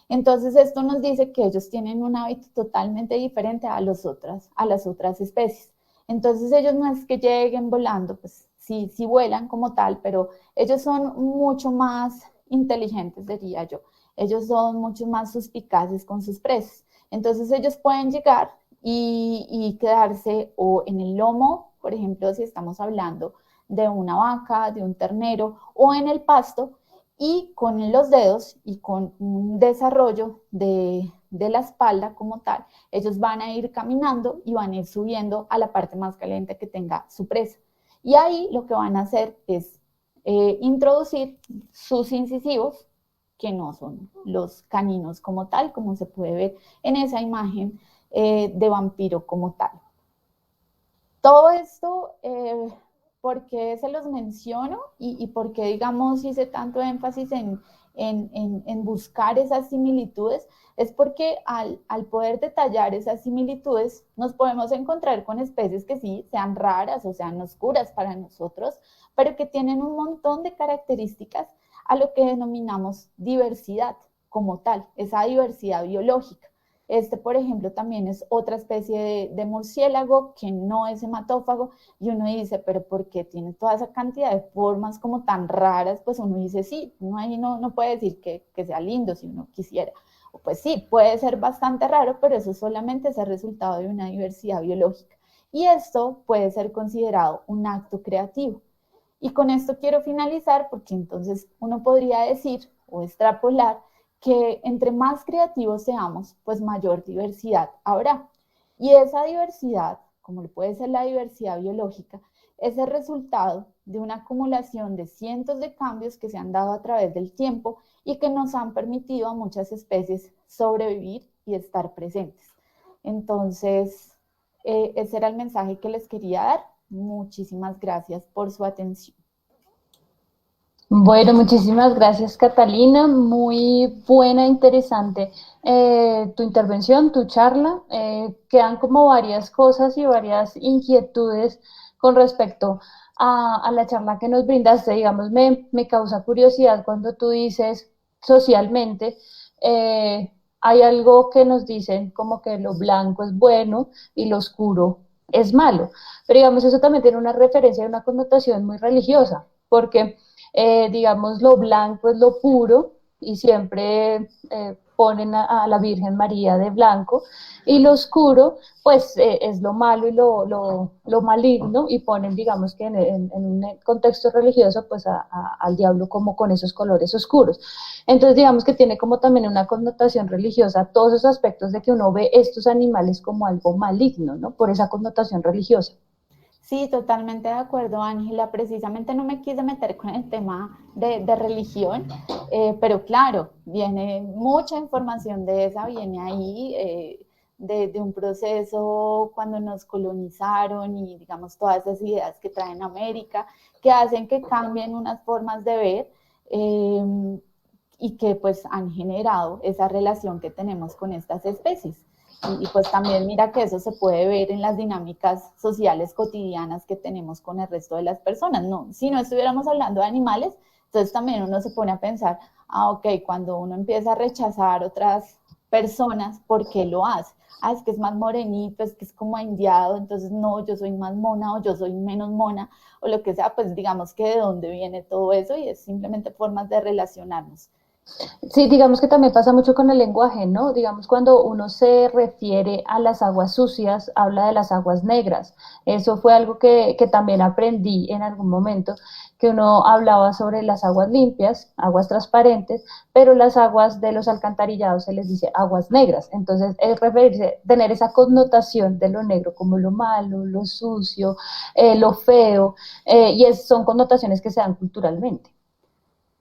Entonces esto nos dice que ellos tienen un hábito totalmente diferente a las otras especies. Entonces ellos no es que lleguen volando, pues sí vuelan como tal, pero ellos son mucho más inteligentes, diría yo. Ellos son mucho más suspicaces con sus presas. Entonces ellos pueden llegar y quedarse o en el lomo, por ejemplo, si estamos hablando de una vaca, de un ternero, o en el pasto, y con los dedos y con un desarrollo de la espalda como tal, ellos van a ir caminando y van a ir subiendo a la parte más caliente que tenga su presa. Y ahí lo que van a hacer es introducir sus incisivos, que no son los caninos como tal, como se puede ver en esa imagen de vampiro como tal. Todo esto, ¿por qué se los menciono? Y por qué, digamos, hice tanto énfasis en buscar esas similitudes. Es porque al poder detallar esas similitudes, nos podemos encontrar con especies que sí sean raras o sean oscuras para nosotros, pero que tienen un montón de características a lo que denominamos diversidad como tal, esa diversidad biológica. Este, por ejemplo, también es otra especie de murciélago que no es hematófago, y uno dice, pero ¿por qué tiene toda esa cantidad de formas como tan raras? Pues uno dice, sí, uno ahí no puede decir que sea lindo si uno quisiera. Pues sí, puede ser bastante raro, pero eso solamente es el resultado de una diversidad biológica. y esto puede ser considerado un acto creativo. Y con esto quiero finalizar porque entonces uno podría decir o extrapolar que entre más creativos seamos, pues mayor diversidad habrá. Y esa diversidad, como puede ser la diversidad biológica, es el resultado de una acumulación de cientos de cambios que se han dado a través del tiempo y que nos han permitido a muchas especies sobrevivir y estar presentes. Entonces, ese era el mensaje que les quería dar. Muchísimas gracias por su atención. Bueno, muchísimas gracias, Catalina. Muy buena, interesante tu intervención, tu charla. Quedan como varias cosas y varias inquietudes con respecto a la charla que nos brindaste. Digamos, me causa curiosidad cuando tú dices socialmente, hay algo que nos dicen como que lo blanco es bueno y lo oscuro es malo. Pero digamos, eso también tiene una referencia y una connotación muy religiosa, porque digamos, lo blanco es lo puro y siempre ponen a la Virgen María de blanco, y lo oscuro, pues es lo malo y lo maligno, y ponen, digamos, que en un contexto religioso, pues al diablo como con esos colores oscuros. Entonces, digamos que tiene como también una connotación religiosa, todos esos aspectos de que uno ve estos animales como algo maligno, ¿no? Por esa connotación religiosa. Sí, totalmente de acuerdo, Ángela. Precisamente no me quise meter con el tema de religión, pero claro, viene mucha información de esa, viene ahí de un proceso cuando nos colonizaron y digamos todas esas ideas que traen a América, que hacen que cambien unas formas de ver y que pues han generado esa relación que tenemos con estas especies. Y pues también mira que eso se puede ver en las dinámicas sociales cotidianas que tenemos con el resto de las personas. No, si no estuviéramos hablando de animales, entonces también uno se pone a pensar, ah, ok, cuando uno empieza a rechazar otras personas, ¿por qué lo hace? Ah, es que es más morenito, es que es como indiado, entonces no, yo soy más mona o yo soy menos mona o lo que sea, pues digamos que de dónde viene todo eso y es simplemente formas de relacionarnos. Sí, digamos que también pasa mucho con el lenguaje, ¿no? Digamos, cuando uno se refiere a las aguas sucias, habla de las aguas negras. Eso fue algo que también aprendí en algún momento, que uno hablaba sobre las aguas limpias, aguas transparentes, pero las aguas de los alcantarillados se les dice aguas negras. Entonces, es referirse, tener esa connotación de lo negro como lo malo, lo sucio, lo feo, son connotaciones que se dan culturalmente.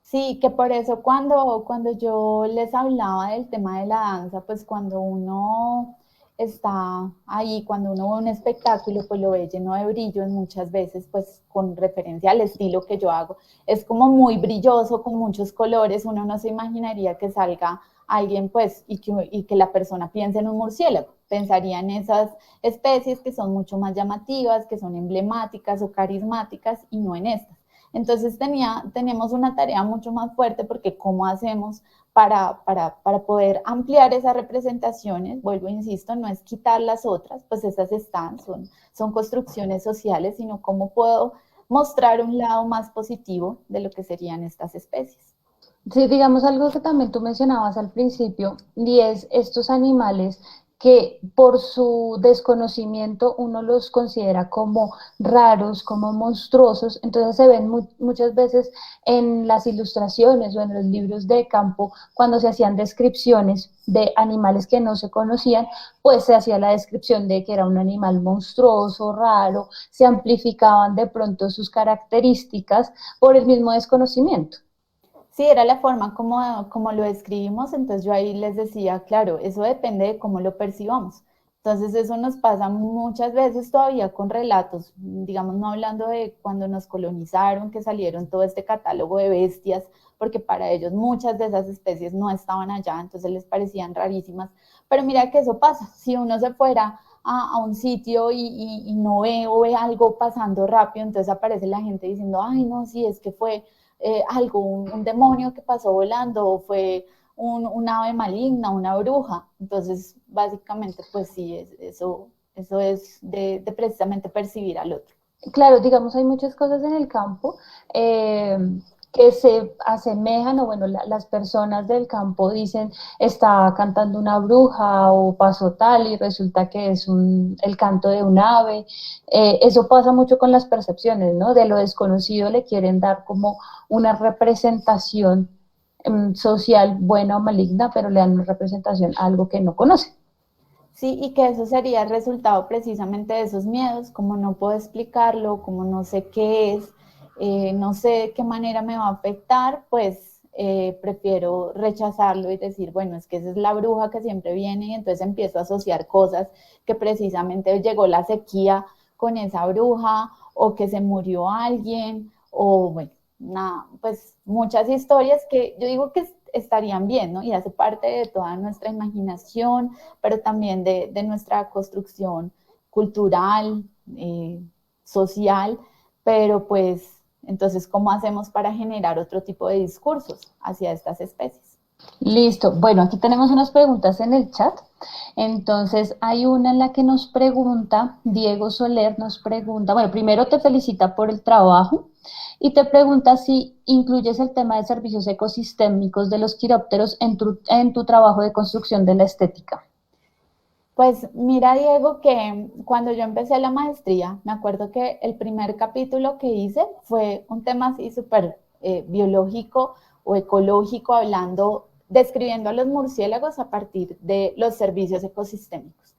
Sí, que por eso cuando yo les hablaba del tema de la danza, pues cuando uno está ahí, cuando uno ve un espectáculo, pues lo ve lleno de brillo, muchas veces, pues con referencia al estilo que yo hago, es como muy brilloso, con muchos colores, uno no se imaginaría que salga alguien, pues, y que la persona piense en un murciélago, pensaría en esas especies que son mucho más llamativas, que son emblemáticas o carismáticas, y no en estas. Entonces tenemos una tarea mucho más fuerte porque ¿cómo hacemos para poder ampliar esas representaciones? Vuelvo, insisto, no es quitar las otras, pues esas están, son construcciones sociales, sino cómo puedo mostrar un lado más positivo de lo que serían estas especies. Sí, digamos algo que también tú mencionabas al principio, y es estos animales que por su desconocimiento uno los considera como raros, como monstruosos, entonces se ven muchas veces en las ilustraciones o en los libros de campo, cuando se hacían descripciones de animales que no se conocían, pues se hacía la descripción de que era un animal monstruoso, raro, se amplificaban de pronto sus características por el mismo desconocimiento. Sí, era la forma como lo escribimos, entonces yo ahí les decía, claro, eso depende de cómo lo percibamos. Entonces eso nos pasa muchas veces todavía con relatos, digamos, no hablando de cuando nos colonizaron, que salieron todo este catálogo de bestias, porque para ellos muchas de esas especies no estaban allá, entonces les parecían rarísimas. Pero mira que eso pasa, si uno se fuera a un sitio y no ve o ve algo pasando rápido, entonces aparece la gente diciendo, ay, no, sí, es que fue algo, un demonio que pasó volando o fue ave maligna, una bruja. Entonces, básicamente, pues sí, eso es de precisamente percibir al otro. Claro, digamos, hay muchas cosas en el campo. que se asemejan, o bueno, las personas del campo dicen, está cantando una bruja o pasó tal y resulta que es el canto de un ave. Eso pasa mucho con las percepciones, ¿no? De lo desconocido le quieren dar como una representación social buena o maligna, pero le dan una representación a algo que no conoce. Sí, y que eso sería el resultado precisamente de esos miedos, como no puedo explicarlo, como no sé qué es, no sé de qué manera me va a afectar, pues prefiero rechazarlo y decir, bueno, es que esa es la bruja que siempre viene y entonces empiezo a asociar cosas que precisamente llegó la sequía con esa bruja o que se murió alguien o bueno, nada, pues muchas historias que yo digo que estarían bien, ¿no? Y hace parte de toda nuestra imaginación, pero también de nuestra construcción cultural, social, pero pues entonces, ¿cómo hacemos para generar otro tipo de discursos hacia estas especies? Listo. Bueno, aquí tenemos unas preguntas en el chat. Entonces, hay una en la que nos pregunta, Diego Soler nos pregunta, bueno, primero te felicita por el trabajo y te pregunta si incluyes el tema de servicios ecosistémicos de los quirópteros en tu trabajo de construcción de la estética. Pues mira, Diego, que cuando yo empecé la maestría, me acuerdo que el primer capítulo que hice fue un tema así súper biológico o ecológico, hablando, describiendo a los murciélagos a partir de los servicios ecosistémicos.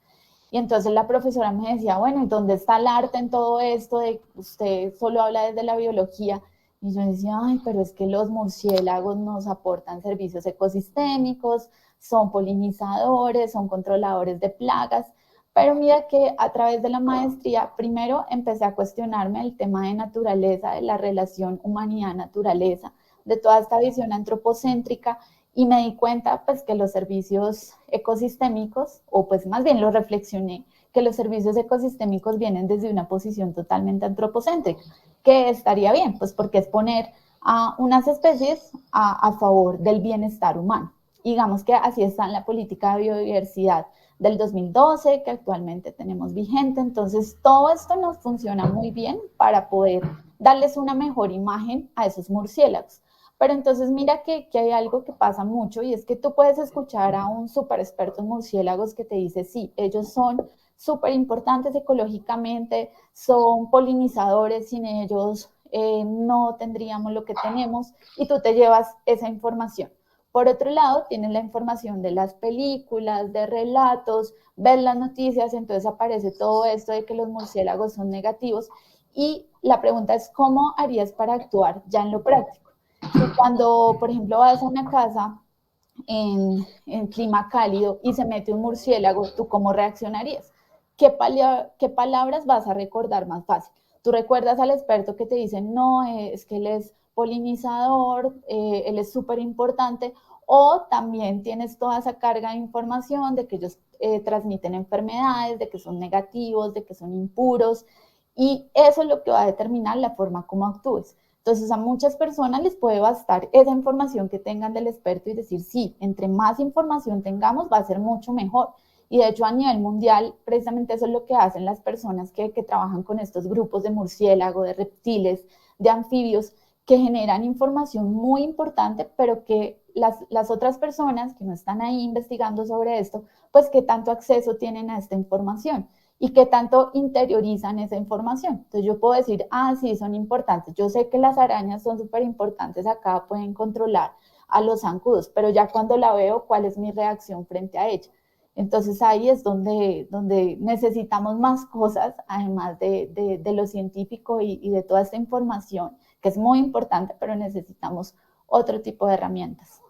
Y entonces la profesora me decía, bueno, ¿y dónde está el arte en todo esto? De usted solo habla desde la biología. Y yo decía, ay, pero es que los murciélagos nos aportan servicios ecosistémicos, son polinizadores, son controladores de plagas. Pero mira que a través de la maestría, primero empecé a cuestionarme el tema de naturaleza, de la relación humanidad-naturaleza, de toda esta visión antropocéntrica y me di cuenta pues que los servicios ecosistémicos, o pues más bien lo reflexioné, que los servicios ecosistémicos vienen desde una posición totalmente antropocéntrica, que estaría bien, pues porque es poner a unas especies a favor del bienestar humano. Digamos que así está en la política de biodiversidad del 2012, que actualmente tenemos vigente. Entonces, todo esto nos funciona muy bien para poder darles una mejor imagen a esos murciélagos. Pero entonces mira que hay algo que pasa mucho y es que tú puedes escuchar a un súper experto en murciélagos que te dice, sí, ellos son súper importantes ecológicamente, son polinizadores, sin ellos no tendríamos lo que tenemos y tú te llevas esa información. Por otro lado, tienes la información de las películas, de relatos, ves las noticias, entonces aparece todo esto de que los murciélagos son negativos y la pregunta es, ¿cómo harías para actuar ya en lo práctico? Si cuando, por ejemplo, vas a una casa en clima cálido y se mete un murciélago, ¿tú cómo reaccionarías? ¿Qué palabras vas a recordar más fácil? Tú recuerdas al experto que te dice, no, es que él es polinizador, él es súper importante, o también tienes toda esa carga de información de que ellos transmiten enfermedades, de que son negativos, de que son impuros, y eso es lo que va a determinar la forma como actúes. Entonces, a muchas personas les puede bastar esa información que tengan del experto y decir, sí, entre más información tengamos, va a ser mucho mejor. Y de hecho, a nivel mundial, precisamente eso es lo que hacen las personas que trabajan con estos grupos de murciélago, de reptiles, de anfibios, que generan información muy importante, pero que las otras personas que no están ahí investigando sobre esto, pues qué tanto acceso tienen a esta información y qué tanto interiorizan esa información. Entonces yo puedo decir, ah, sí, son importantes. Yo sé que las arañas son súper importantes acá, pueden controlar a los zancudos, pero ya cuando la veo, ¿cuál es mi reacción frente a ella? Entonces ahí es donde necesitamos más cosas, además de lo científico y de toda esta información, que es muy importante, pero necesitamos otro tipo de herramientas.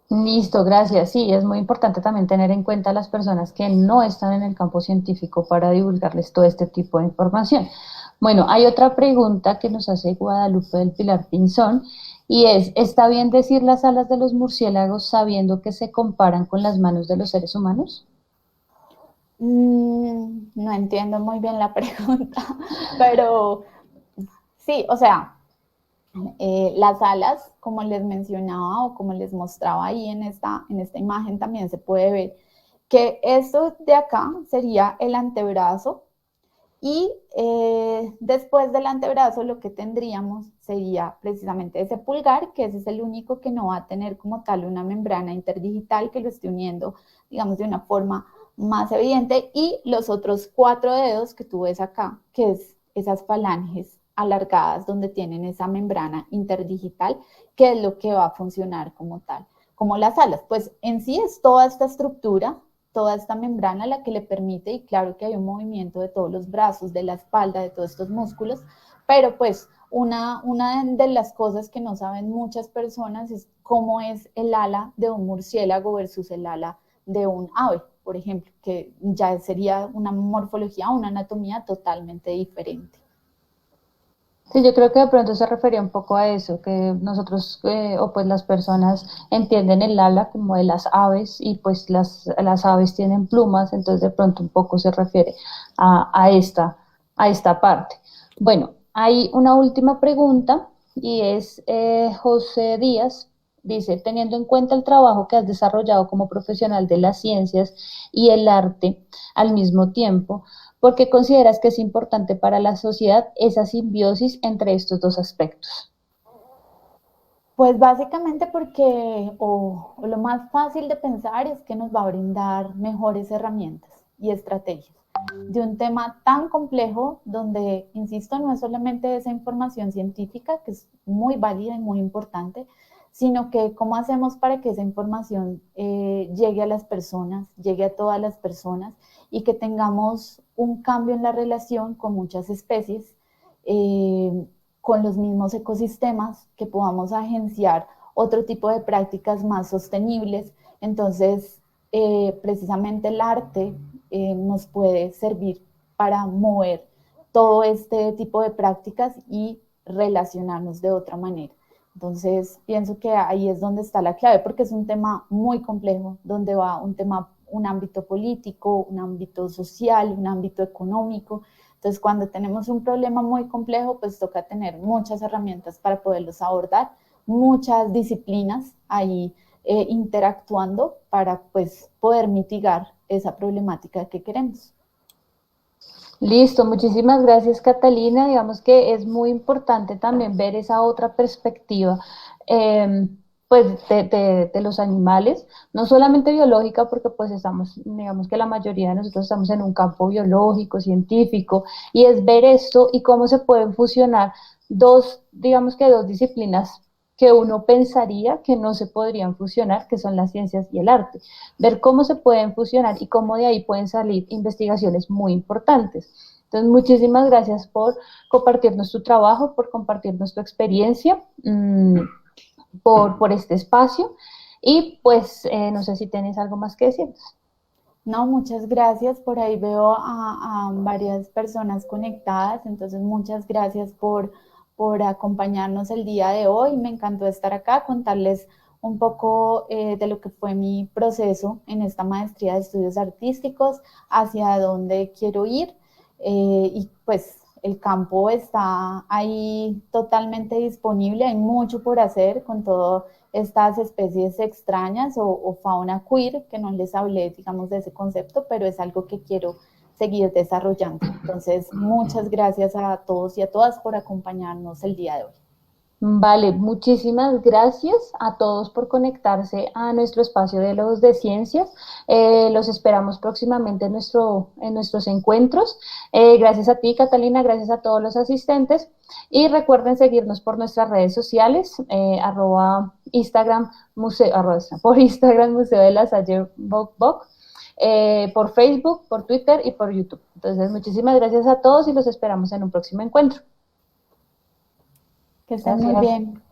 Listo, gracias. Sí, es muy importante también tener en cuenta a las personas que no están en el campo científico para divulgarles todo este tipo de información. Bueno, hay otra pregunta que nos hace Guadalupe del Pilar Pinzón y es, ¿está bien decir las alas de los murciélagos sabiendo que se comparan con las manos de los seres humanos? No entiendo muy bien la pregunta, pero sí, o sea, las alas, como les mencionaba o como les mostraba ahí en esta imagen, también se puede ver que esto de acá sería el antebrazo Y después del antebrazo lo que tendríamos sería precisamente ese pulgar, que ese es el único que no va a tener como tal una membrana interdigital que lo esté uniendo, digamos, de una forma más evidente, y los otros 4 dedos que tú ves acá, que es esas falanges alargadas donde tienen esa membrana interdigital, que es lo que va a funcionar como tal. Como las alas, pues en sí es toda esta estructura, toda esta membrana la que le permite, y claro que hay un movimiento de todos los brazos, de la espalda, de todos estos músculos, pero pues una de las cosas que no saben muchas personas es cómo es el ala de un murciélago versus el ala de un ave, por ejemplo, que ya sería una morfología, una anatomía totalmente diferente. Sí, yo creo que de pronto se refería un poco a eso, que nosotros o pues las personas entienden el ala como de las aves y pues las aves tienen plumas, entonces de pronto un poco se refiere a esta parte. Bueno, hay una última pregunta y es José Díaz, dice, teniendo en cuenta el trabajo que has desarrollado como profesional de las ciencias y el arte al mismo tiempo, ¿por qué consideras que es importante para la sociedad esa simbiosis entre estos dos aspectos? Pues básicamente porque, o lo más fácil de pensar es que nos va a brindar mejores herramientas y estrategias de un tema tan complejo donde, insisto, no es solamente esa información científica, que es muy válida y muy importante, sino que cómo hacemos para que esa información llegue a las personas, llegue a todas las personas, y que tengamos un cambio en la relación con muchas especies, con los mismos ecosistemas, que podamos agenciar otro tipo de prácticas más sostenibles. Entonces, precisamente el arte nos puede servir para mover todo este tipo de prácticas y relacionarnos de otra manera. Entonces, pienso que ahí es donde está la clave, porque es un tema muy complejo, donde va un tema, un ámbito político, un ámbito social, un ámbito económico. Entonces, cuando tenemos un problema muy complejo, pues toca tener muchas herramientas para poderlos abordar, muchas disciplinas ahí interactuando para pues poder mitigar esa problemática que queremos. Listo, muchísimas gracias Catalina. Digamos que es muy importante también ver esa otra perspectiva, eh, pues de los animales, no solamente biológica, porque pues estamos, digamos que la mayoría de nosotros estamos en un campo biológico, científico, y es ver esto y cómo se pueden fusionar dos, digamos que dos disciplinas que uno pensaría que no se podrían fusionar, que son las ciencias y el arte, ver cómo se pueden fusionar y cómo de ahí pueden salir investigaciones muy importantes. Entonces, muchísimas gracias por compartirnos tu trabajo, por compartirnos tu experiencia, por este espacio y pues no sé si tienes algo más que decir. No, muchas gracias. Por ahí veo a varias personas conectadas, entonces muchas gracias por acompañarnos el día de hoy. Me encantó estar acá, contarles un poco de lo que fue mi proceso en esta maestría de estudios artísticos, hacia dónde quiero ir, y pues el campo está ahí totalmente disponible, hay mucho por hacer con todo estas especies extrañas o fauna queer, que no les hablé, digamos, de ese concepto, pero es algo que quiero seguir desarrollando. Entonces, muchas gracias a todos y a todas por acompañarnos el día de hoy. Vale, muchísimas gracias a todos por conectarse a nuestro espacio de los de ciencias. Los esperamos próximamente en nuestros encuentros. Gracias a ti, Catalina, gracias a todos los asistentes. Y recuerden seguirnos por nuestras redes sociales, Instagram, por Instagram, Museo de la Salle Boc Boc, por Facebook, por Twitter y por YouTube. Entonces, muchísimas gracias a todos y los esperamos en un próximo encuentro. Que estén muy Gracias. bien.